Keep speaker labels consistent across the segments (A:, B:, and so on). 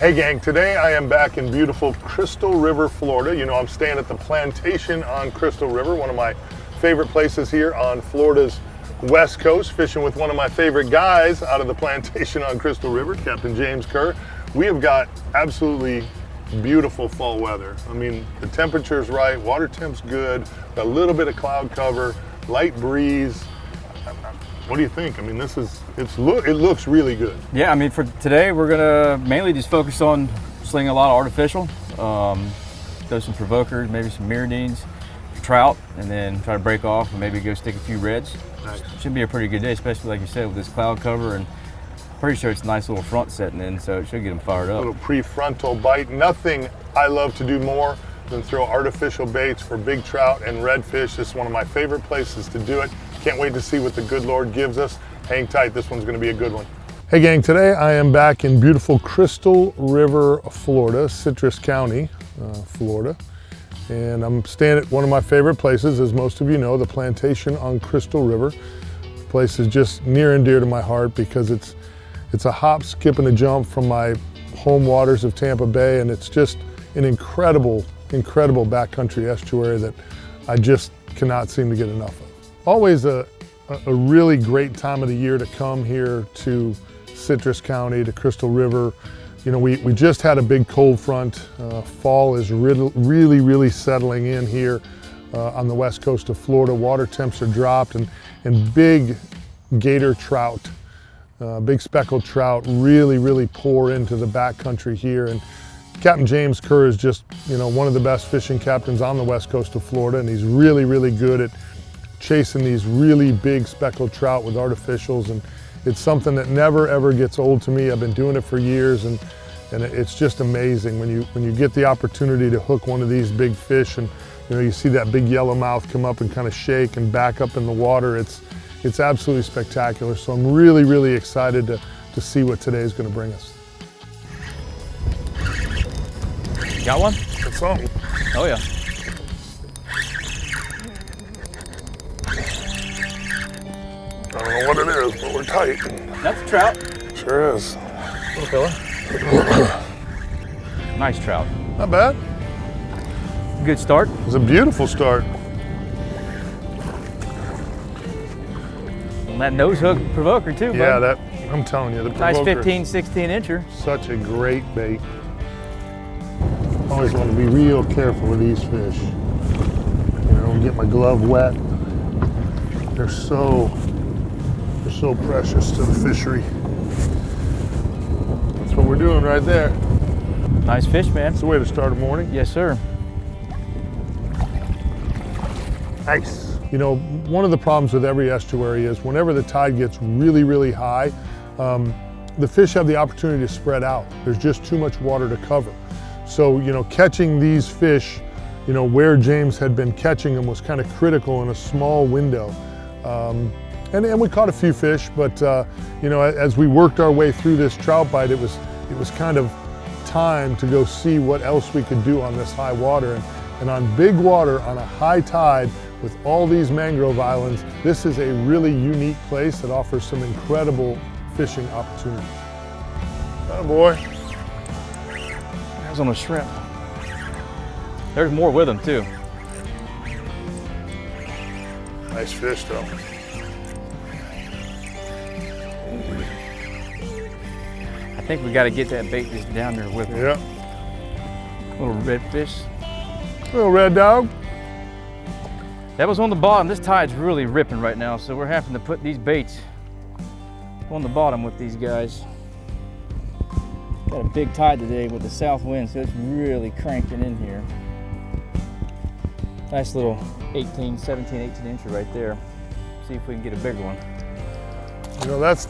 A: Hey gang, today I am back in beautiful Crystal River, Florida. You know, I'm staying at the Plantation on Crystal River, one of my favorite places here on Florida's West Coast, fishing with one of my favorite guys out of the Plantation on Crystal River, Captain James Kerr. We have got absolutely beautiful fall weather. I mean, the temperature's right, water temp's good, got a little bit of cloud cover, light breeze. What do you think? I mean, it looks really good.
B: Yeah, I mean, for today, we're gonna mainly just focus on slinging a lot of artificial, throw some provokers, maybe some miradines, trout, and then try to break off and maybe go stick a few reds.
A: Nice.
B: Should be a pretty good day, especially like you said, with this cloud cover, and pretty sure it's a nice little front setting in, so it should get them fired up.
A: A little prefrontal bite. Nothing I love to do more than throw artificial baits for big trout and redfish. This is one of my favorite places to do it. Can't wait to see what the good Lord gives us. Hang tight, this one's gonna be a good one. Hey gang, today I am back in beautiful Crystal River, Florida, Citrus County, Florida. And I'm staying at one of my favorite places, as most of you know, the Plantation on Crystal River. The place is just near and dear to my heart because it's a hop, skip, and a jump from my home waters of Tampa Bay, and it's just an incredible, incredible backcountry estuary that I just cannot seem to get enough of. Always a really great time of the year to come here to Citrus County, to Crystal River. You know, we just had a big cold front. Fall is really settling in here on the west coast of Florida. Water temps are dropped, and big gator trout, big speckled trout really pour into the backcountry here. And Captain James Kerr is just, you know, one of the best fishing captains on the west coast of Florida, and he's really good at chasing these really big speckled trout with artificials, and it's something that never ever gets old to me. I've been doing it for years, and it's just amazing when you get the opportunity to hook one of these big fish, and you know, you see that big yellowmouth come up and kind of shake and back up in the water. It's absolutely spectacular. So I'm really excited to see what today is going to bring us.
B: Got one?
A: That's something.
B: Oh yeah.
A: I don't know what it is, but we're tight.
B: That's a trout.
A: Sure is.
B: Little fella. Nice trout.
A: Not bad.
B: Good start.
A: It's a beautiful start.
B: And that nose hook provoker too,
A: Yeah,
B: bud.
A: I'm telling you, the
B: Nice
A: provoker.
B: 15, 16 incher.
A: Such a great bait. Always want to be real careful with these fish. You know, get my glove wet. They're so precious to the fishery. That's what we're doing right there.
B: Nice fish, man.
A: It's the way to start a morning.
B: Yes, sir.
A: Nice. You know, one of the problems with every estuary is whenever the tide gets really high, the fish have the opportunity to spread out. There's just too much water to cover. So, you know, catching these fish, you know, where James had been catching them was kind of critical in a small window. And we caught a few fish, but you know, as we worked our way through this trout bite, it was kind of time to go see what else we could do on this high water. And on big water, on a high tide, with all these mangrove islands, this is a really unique place that offers some incredible fishing opportunities. Oh boy.
B: That was on a shrimp. There's more with them too.
A: Nice fish though.
B: I think we got to get that bait just down there with it.
A: Yeah.
B: Little red fish.
A: Little red dog.
B: That was on the bottom. This tide's really ripping right now, so we're having to put these baits on the bottom with these guys. Got a big tide today with the south wind, so it's really cranking in here. Nice little 17, 18 incher right there. See if we can get a bigger one.
A: You know, that's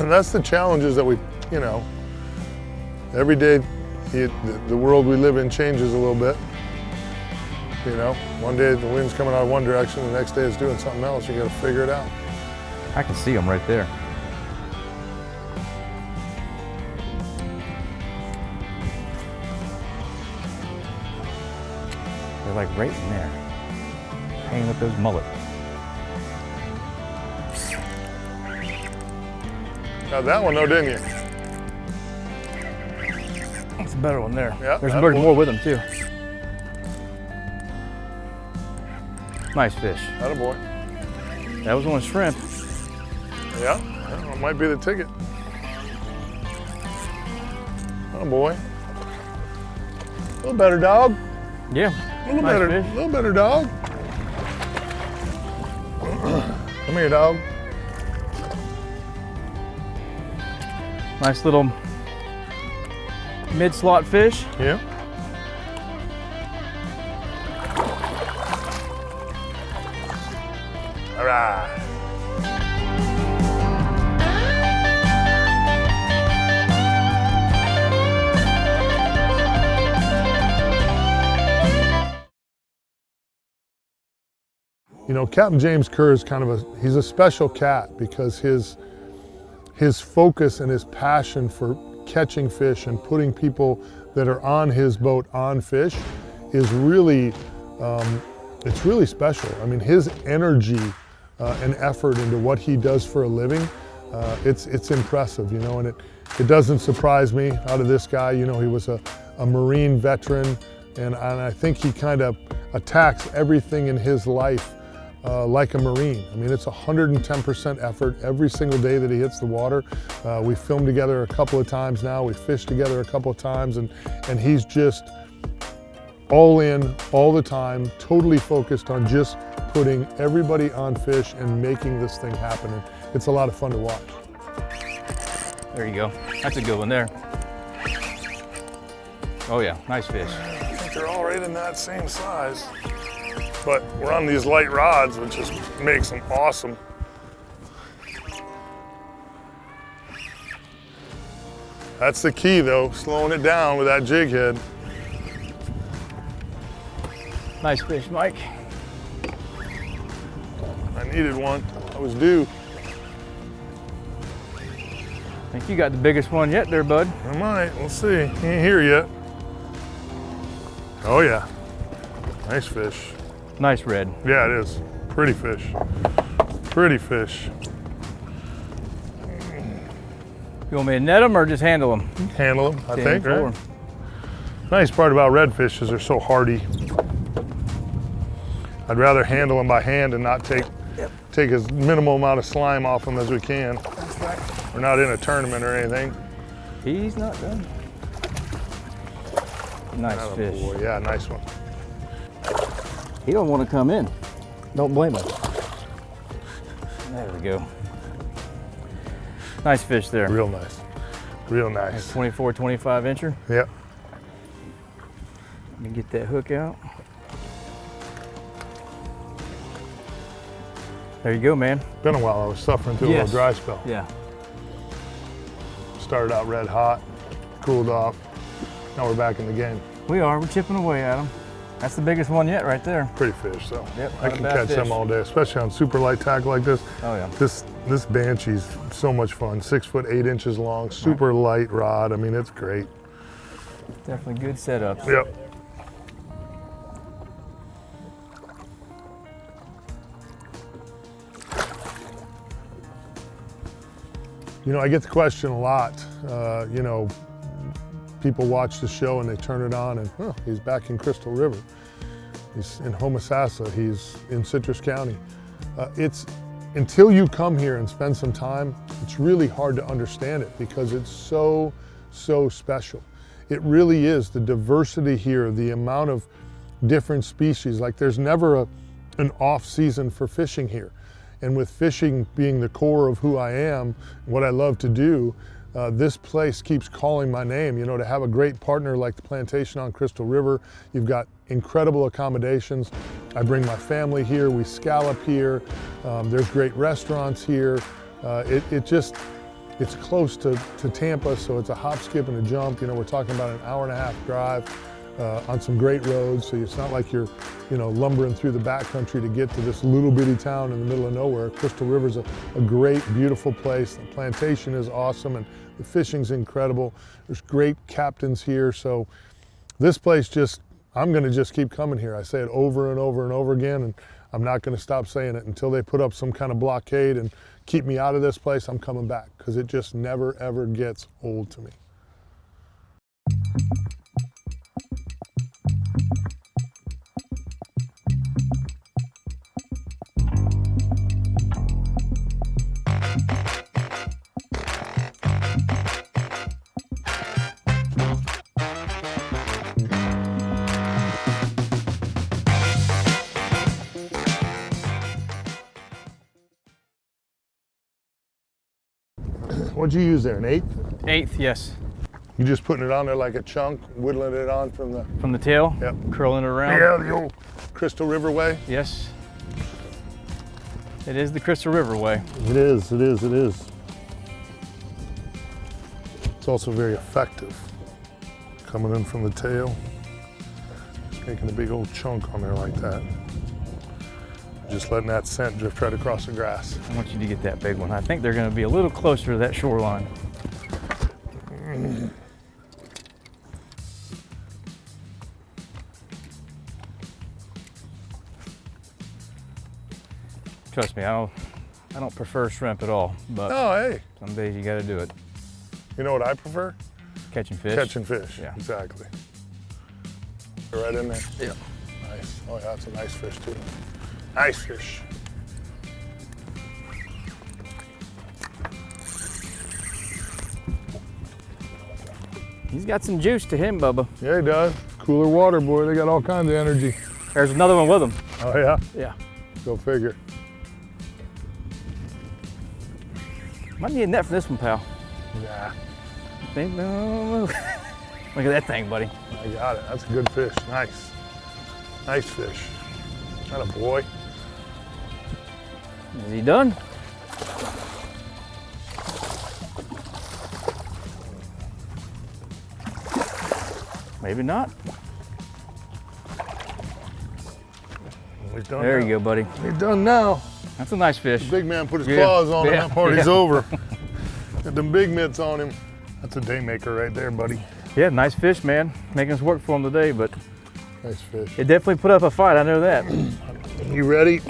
A: that's the challenges that we, you know, every day the world we live in changes a little bit. You know, one day the wind's coming out of one direction, the next day it's doing something else. You got to figure it out.
B: I can see them right there. They're like right in there, hanging with those mullet.
A: Got that one though, didn't you?
B: a better one there.
A: Yeah,
B: there's more with them too. Nice fish.
A: Attaboy.
B: That was on shrimp.
A: Yeah, that might be the ticket. Oh boy. A little better, dog.
B: Yeah.
A: A little better, dog. Come here, dog.
B: Nice little mid-slot fish.
A: Yeah. All right. You know, Captain James Kerr is kind of he's a special cat because his focus and his passion for catching fish and putting people that are on his boat on fish is really, it's really special. I mean, his energy and effort into what he does for a living, it's impressive, you know, and it doesn't surprise me out of this guy. You know, he was a Marine veteran, and I think he kind of attacks everything in his life like a Marine. I mean, it's 110% effort every single day that he hits the water. We filmed together a couple of times now. We fished together a couple of times, and he's just all in all the time, totally focused on just putting everybody on fish and making this thing happen. And it's a lot of fun to watch.
B: There you go. That's a good one there. Oh yeah, nice fish.
A: I think they're all right in that same size. But we're on these light rods, which just makes them awesome. That's the key though, slowing it down with that jig head.
B: Nice fish, Mike.
A: I needed one, I was due.
B: I think you got the biggest one yet there, bud.
A: I might, we'll see. He ain't here yet. Oh yeah, nice fish.
B: Nice red.
A: Yeah, it is. Pretty fish. Pretty fish.
B: You want me to net them or just handle them?
A: Handle them, I think, right? Nice part about redfish is they're so hardy. I'd rather handle them by hand and not take as minimal amount of slime off them as we can.
B: That's right.
A: We're not in a tournament or anything.
B: He's not done. Nice fish.
A: Boy. Yeah, nice one.
B: He don't want to come in. Don't blame him. There we go. Nice fish there.
A: Real nice. Real nice.
B: 24, 25 incher.
A: Yep.
B: Let me get that hook out. There you go, man.
A: Been a while. I was suffering through a little dry spell.
B: Yeah.
A: Started out red hot, cooled off. Now we're back in the game.
B: We are. We're chipping away at them. That's the biggest one yet right there.
A: Pretty fish, though.
B: Yep,
A: I can catch them all day, especially on super light tackle like this.
B: Oh yeah.
A: This Banshee's so much fun. 6 foot 8 inches long, super light rod. I mean, it's great.
B: Definitely good setups.
A: Yep. You know, I get the question a lot. You know, people watch the show and they turn it on and, oh, he's back in Crystal River. He's in Homosassa, he's in Citrus County. It's, until you come here and spend some time, it's really hard to understand it because it's so, so special. It really is, the diversity here, the amount of different species. Like there's never an off season for fishing here. And with fishing being the core of who I am, what I love to do, this place keeps calling my name. You know, to have a great partner like the plantation on Crystal River, you've got incredible accommodations. I bring my family here, we scallop here, there's great restaurants here. It's close to Tampa, so it's a hop, skip, and a jump. You know, we're talking about an hour-and-a-half drive on some great roads, so it's not like you're, you know, lumbering through the backcountry to get to this little bitty town in the middle of nowhere. Crystal River's a great, beautiful place. The plantation is awesome, and the fishing's incredible. There's great captains here, so this place just, I'm gonna just keep coming here. I say it over and over and over again, and I'm not gonna stop saying it until they put up some kind of blockade and keep me out of this place. I'm coming back, because it just never, ever gets old to me. What'd you use there, an 1/8?
B: 1/8, yes.
A: You just putting it on there like a chunk, whittling it on from the...
B: From the tail?
A: Yep.
B: Curling it around?
A: Yeah, the old Crystal River way.
B: Yes. It is the Crystal River way.
A: It is, it is, it is. It's also very effective. Coming in from the tail, just making a big old chunk on there like that. Just letting that scent drift right across the grass.
B: I want you to get that big one. I think they're going to be a little closer to that shoreline. Trust me, I don't prefer shrimp at all, but
A: Oh, hey.
B: some days you got to do it.
A: You know what I prefer?
B: Catching fish.
A: Catching fish,
B: Yeah.
A: exactly. Right in there.
B: Yeah.
A: Nice. Oh yeah, that's a nice fish too. Nice fish.
B: He's got some juice to him, Bubba.
A: Yeah, he does. Cooler water, boy. They got all kinds of energy.
B: There's another one with him.
A: Oh yeah?
B: Yeah.
A: Go figure.
B: Might need a net for this one, pal.
A: Nah,
B: Look at that thing, buddy.
A: I got it. That's a good fish. Nice. Nice fish. That a boy.
B: Is he done? Maybe not.
A: He's done
B: There
A: now.
B: you go, buddy.
A: He's done now.
B: That's a nice fish.
A: Big man put his
B: Yeah.
A: claws on him.
B: Yeah.
A: That party's
B: Yeah.
A: over. Got them big mitts on him. That's a day maker right there, buddy.
B: Yeah, nice fish, man. Making us work for him today, but
A: Nice fish.
B: it definitely put up a fight. I know that.
A: You ready?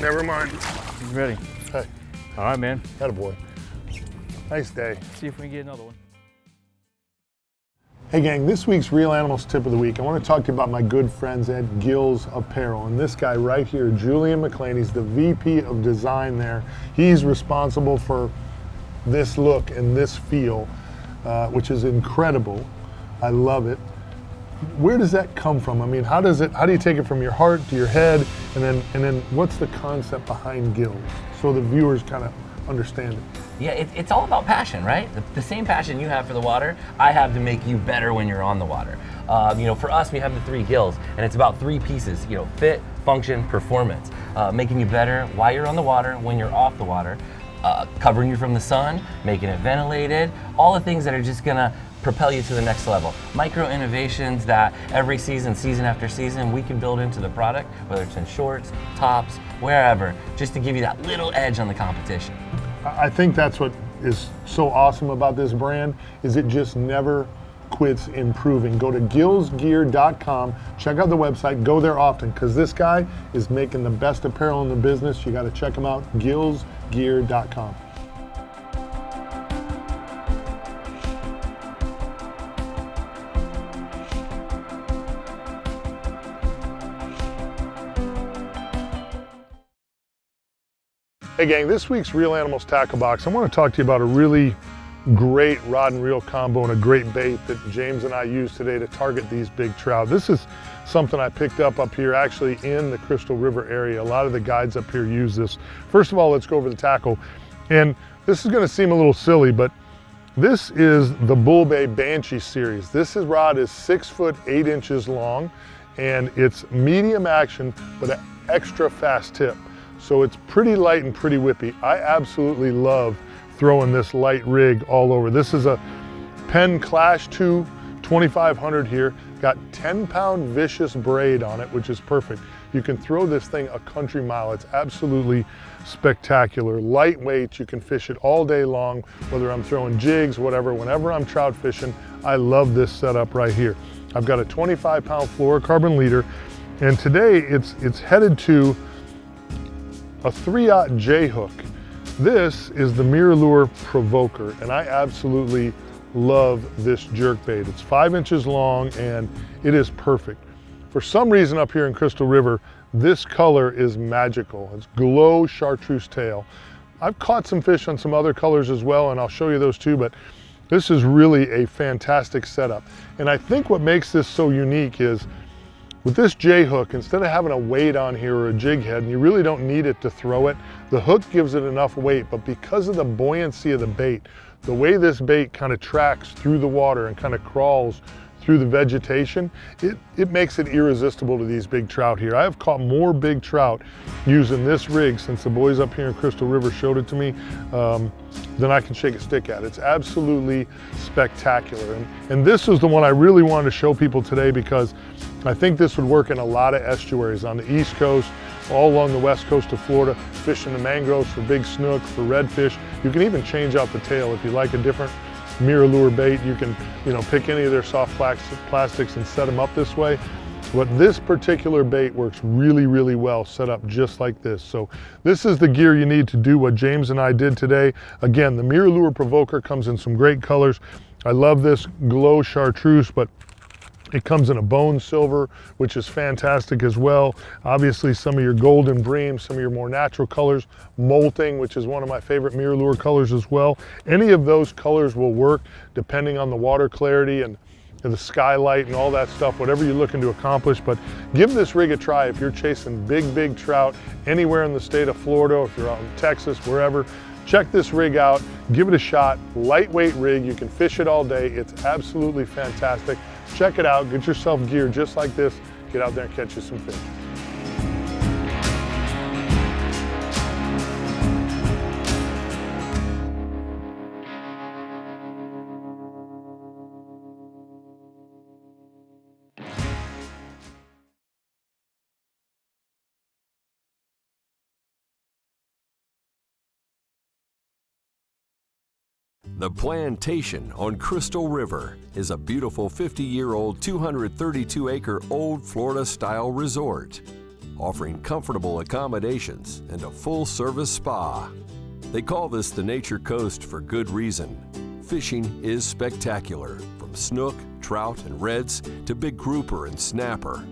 A: Never mind.
B: He's ready.
A: Hey,
B: All right, man.
A: that a boy. Nice day.
B: See if we can get another one.
A: Hey gang, this week's Real Animals Tip of the Week, I want to talk to you about my good friends at Gill's Apparel. And this guy right here, Julian McLean, he's the VP of design there. He's responsible for this look and this feel, which is incredible. I love it. Where does that come from? I mean, how do you take it from your heart to your head, and then what's the concept behind Gill's, so the viewers kind of understand it?
C: Yeah, it's all about passion, right? The same passion you have for the water, I have to make you better when you're on the water. For us, we have the 3 gills, and it's about 3 pieces, fit, function, performance. Making you better while you're on the water, when you're off the water, covering you from the sun, making it ventilated, all the things that are just gonna propel you to the next level. Micro innovations that every season after season, we can build into the product, whether it's in shorts, tops, wherever, just to give you that little edge on the competition.
A: I think that's what is so awesome about this brand, is it just never quits improving. Go to gillsgear.com, check out the website, go there often, because this guy is making the best apparel in the business. You got to check him out, gillsgear.com. Hey gang, this week's Real Animals Tackle Box, I want to talk to you about a really great rod and reel combo and a great bait that James and I use today to target these big trout. This is something I picked up here actually in the Crystal River area. A lot of the guides up here use this. First of all, let's go over the tackle. And this is going to seem a little silly, but this is the Bull Bay Banshee series. This rod is 6 foot 8 inches long, and it's medium action, but an extra fast tip. So it's pretty light and pretty whippy. I absolutely love throwing this light rig all over. This is a Penn Clash 2 2500 here. Got 10-pound vicious braid on it, which is perfect. You can throw this thing a country mile. It's absolutely spectacular. Lightweight, you can fish it all day long, whether I'm throwing jigs, whatever. Whenever I'm trout fishing, I love this setup right here. I've got a 25-pound fluorocarbon leader, and today it's headed to a 3/0 J hook. This is the MirrOlure Provoker, and I absolutely love this jerkbait. It's 5 inches long and it is perfect. For some reason up here in Crystal River, this color is magical. It's glow chartreuse tail. I've caught some fish on some other colors as well, and I'll show you those too, but this is really a fantastic setup. And I think what makes this so unique is With this J hook, instead of having a weight on here or a jig head, and you really don't need it to throw it, the hook gives it enough weight, but because of the buoyancy of the bait, the way this bait kind of tracks through the water and kind of crawls through the vegetation, it makes it irresistible to these big trout here. I have caught more big trout using this rig since the boys up here in Crystal River showed it to me than I can shake a stick at. It's absolutely spectacular. And this is the one I really wanted to show people today because I think this would work in a lot of estuaries on the East Coast, all along the west coast of Florida, fishing the mangroves for big snook, for redfish. You can even change out the tail if you like a different mirror lure bait. You can, pick any of their soft plastics and set them up this way. But this particular bait works really, really well set up just like this. So this is the gear you need to do what James and I did today. Again, the mirror lure provoker comes in some great colors. I love this glow chartreuse, but it comes in a bone silver, which is fantastic as well. Obviously, some of your golden bream, some of your more natural colors, molting, which is one of my favorite mirror lure colors as well. Any of those colors will work depending on the water clarity and the skylight and all that stuff, whatever you're looking to accomplish. But give this rig a try if you're chasing big trout anywhere in the state of Florida, or if you're out in Texas, wherever. Check this rig out, give it a shot. Lightweight rig, you can fish it all day. It's absolutely fantastic. Check it out, get yourself gear just like this. Get out there and catch you some fish.
D: The Plantation on Crystal River is a beautiful 50-year-old, 232-acre old Florida-style resort, offering comfortable accommodations and a full-service spa. They call this the Nature Coast for good reason. Fishing is spectacular, from snook, trout, and reds to big grouper and snapper.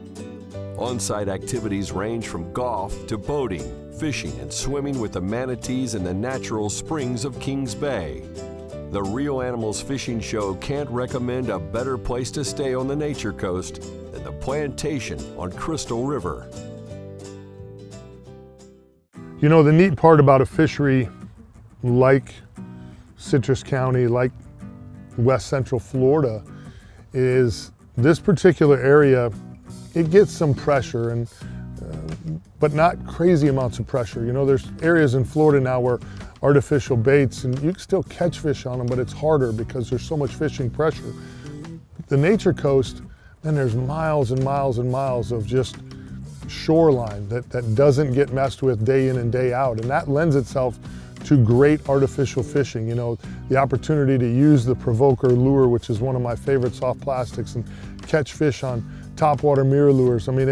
D: On-site activities range from golf to boating, fishing, and swimming with the manatees in the natural springs of Kings Bay. The Real Animals Fishing Show can't recommend a better place to stay on the Nature Coast than the Plantation on Crystal River.
A: The neat part about a fishery like Citrus County, like West Central Florida, is this particular area, it gets some pressure, but not crazy amounts of pressure. There's areas in Florida now where artificial baits, and you can still catch fish on them, but it's harder because there's so much fishing pressure. The Nature Coast, and there's miles and miles and miles of just shoreline that doesn't get messed with day in and day out, and that lends itself to great artificial fishing. The opportunity to use the provoker lure, which is one of my favorite soft plastics, and catch fish on topwater mirror lures. I mean,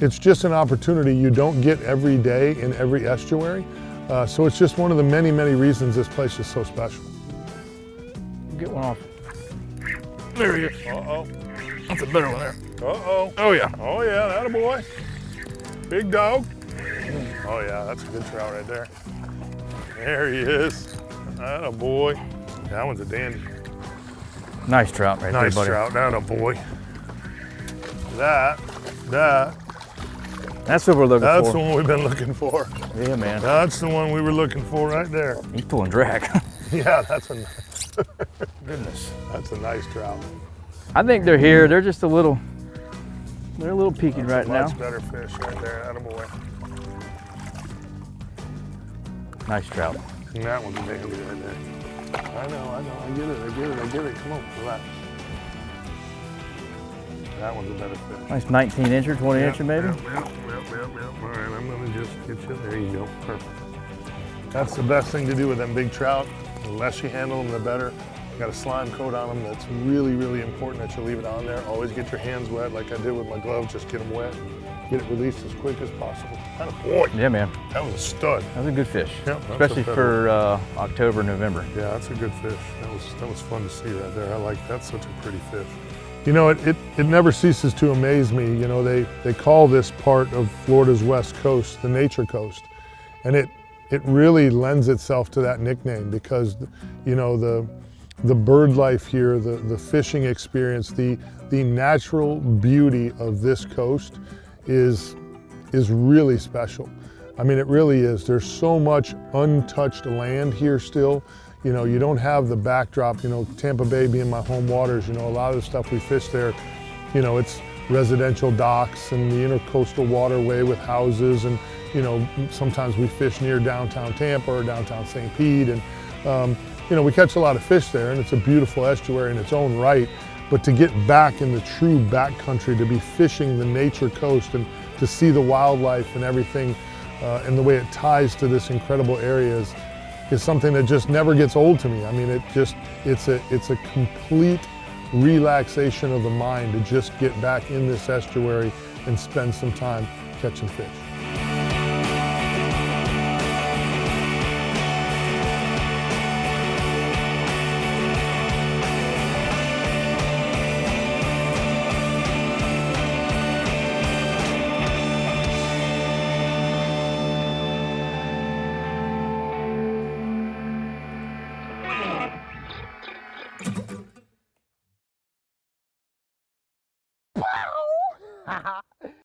A: it's just an opportunity you don't get every day in every estuary. So it's just one of the many, many reasons this place is so special.
B: Get one off. There he is.
A: Uh-oh.
B: That's a better one there.
A: Uh-oh.
B: Oh yeah.
A: Oh yeah, that a boy. Big dog. Oh yeah, that's a good trout right there. There he is. That a boy. That one's a dandy.
B: Nice trout right
A: Nice
B: there, buddy.
A: trout, that a boy.
B: That's what we're looking for.
A: That's the one we've been looking for.
B: Yeah, man.
A: That's the one we were looking for right there.
B: He's pulling drag.
A: Yeah, that's a
B: Goodness.
A: That's a nice trout.
B: I think they're here. They're just a little peaking right now.
A: Much better fish right there. That a boy.
B: Nice trout.
A: And that one's a dandy right there. I know. I get it. Come on, relax. That one's a better fish.
B: Nice 19-incher, 20-incher maybe?
A: Yep. All right, I'm gonna just get you. There you go. Perfect. That's the best thing to do with them big trout. The less you handle them, the better. Got a slime coat on them. That's really, really important that you leave it on there. Always get your hands wet like I did with my gloves. Just get them wet. Get it released as quick as possible. Kind of boy.
B: Yeah, man.
A: That was a stud.
B: That was a good fish.
A: Yep,
B: especially for October, November.
A: Yeah, that's a good fish. That was fun to see right there. I like that. Such a pretty fish. It never ceases to amaze me. They call this part of Florida's West Coast the Nature Coast, and it really lends itself to that nickname because the the bird life here, the fishing experience, the natural beauty of this coast is really special. I mean, it really is. There's so much untouched land here still. You know, you don't have the backdrop, you know, Tampa Bay being my home waters, you know, a lot of the stuff we fish there, you know, it's residential docks and the intercoastal waterway with houses, and, you know, sometimes we fish near downtown Tampa or downtown St. Pete, and, you know, we catch a lot of fish there, and it's a beautiful estuary in its own right. But to get back in the true backcountry, to be fishing the nature coast and to see the wildlife and everything, and the way it ties to this incredible area is something that just never gets old to me. I mean, it's a complete relaxation of the mind to just get back in this estuary and spend some time catching fish.